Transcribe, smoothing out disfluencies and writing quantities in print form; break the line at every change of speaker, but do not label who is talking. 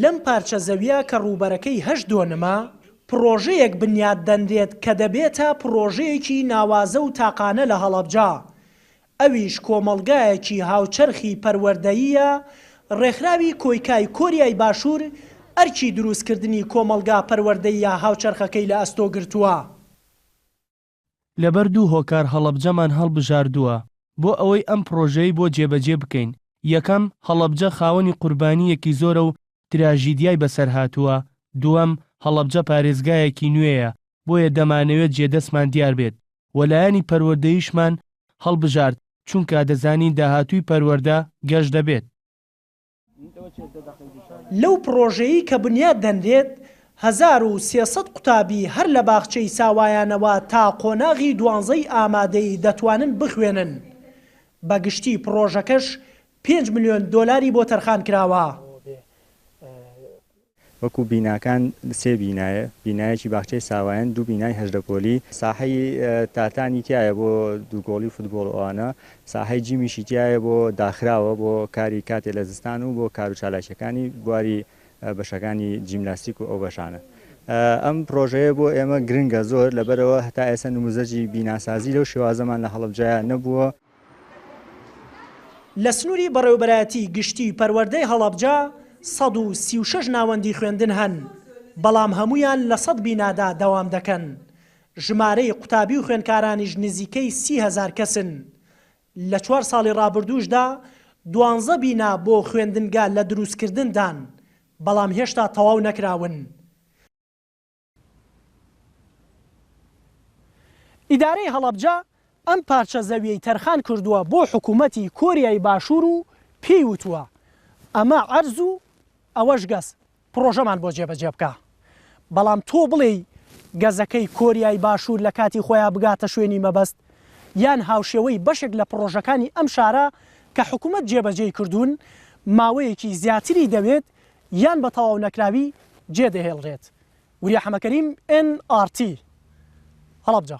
لەم پارچە زەویە کە ڕووبەرەکەی 8 دۆنمە پرۆژەیەک بنیاد دەنرێت کە دەبێتە پرۆژەیەکی ناوازە و تاقانە لە هەڵەبجە. ئەویش کۆمەڵگایەکی هاوچەرخی پەروەردەییە ڕێکخراوی کۆیکای کۆریای باشوور ئەرکی دروستکردنی کۆمەڵگا پەروەردەییە هاوچەرخەکەی لە ئەستۆ گرتووە.
لەبەر دوو هۆکار هەڵەبجەمان هەڵبژاردووە بۆ ئەوەی ئەم پرۆژەی بۆ جێبەجێ بکەین. یەکەم، هەڵەبجە خاوەنی قوربانیەکی زۆرە و تراژیدیای بەسەر هاتووە. دووەم، هەڵەبجە پارێزگایەکی نوێیە بۆیە دەمانەوێت جێدەستمان دیار بێت. وەلایەنی پەروەردەییشمان هەڵبژارد چونکە دەزانین داهاتووی پەروەردە گەشت دەبێت.
لەو پرۆژەیە کە بنیاد دەنرێت 1300 قوتابی هەر لە باخچەی ساوایانەوە تا قۆناغی 12 ئامادەی دەتوانن بخوێنن. بەگشتی پرۆژەکەش 5 ملیۆن دۆلاری بۆ تەرخان کراوە.
وەکو بیناکان سێ بینایە، بینایەکی باخچەی ساوایان، دوو بینای هەژدەپۆلی، ساحەی تاتانی تایە بۆ دووگۆڵی فوتبۆڵ ئەوانە، ساحەی جیمیشی تایە بۆ داخراوە بۆ کاری کاتێ لە زستان و بۆ کار و چالاکیەکانی بواری بەشەکانی جیمناستیک و ئەو بەشانە. ئەم پرۆژەیە بۆ ئێمە گرنگە زۆر لەبەرەوە هەتا ئێستا نموزەجی بیناسازی لەو شێوازەمان لە هەڵەبجەیە نەبووە.
لە سنووری بەڕێوەبەرایەتی گشتی پەروەردەی هەڵەبجە 136 ناوەندی خوێندن هەن، بەڵام هەمویان لە 100 بینادا دەوام دەکەن. ژمارەی قوتابی و خوێندکارانیش نزیکەی 30,000 کەسن. لە 4 ساڵی ڕابردووشدا 12 بینا بۆ خوێندنگا لە دروستکردندان، بەڵام هێشتا تەواو نەکراون. ئیدارەی هەڵەبجە ئەم پارچە زەویەی تەرخان کردووە بۆ حکوومەتی کۆریای باشوور و پێی وتووە ئەمە عەرز و ئەوەش گەز پرۆژەمان بۆ جێبەجێ بکە. بەڵام تۆ بڵێ گەزەکەی کۆریای باشوور لە کاتی خۆیان بگاتە شوێنی مەبەست یان هاوشێوەی بەشێک لە پرۆژەکانی ئەم شارە کە حکوومەت جێبەجێ کردوون ماوەیەکی زیاتری دەوێت یان بە تەواو نەکراوی جێدەهێڵرێت. وریا حەمەکەریم NRT هەڵەبجە.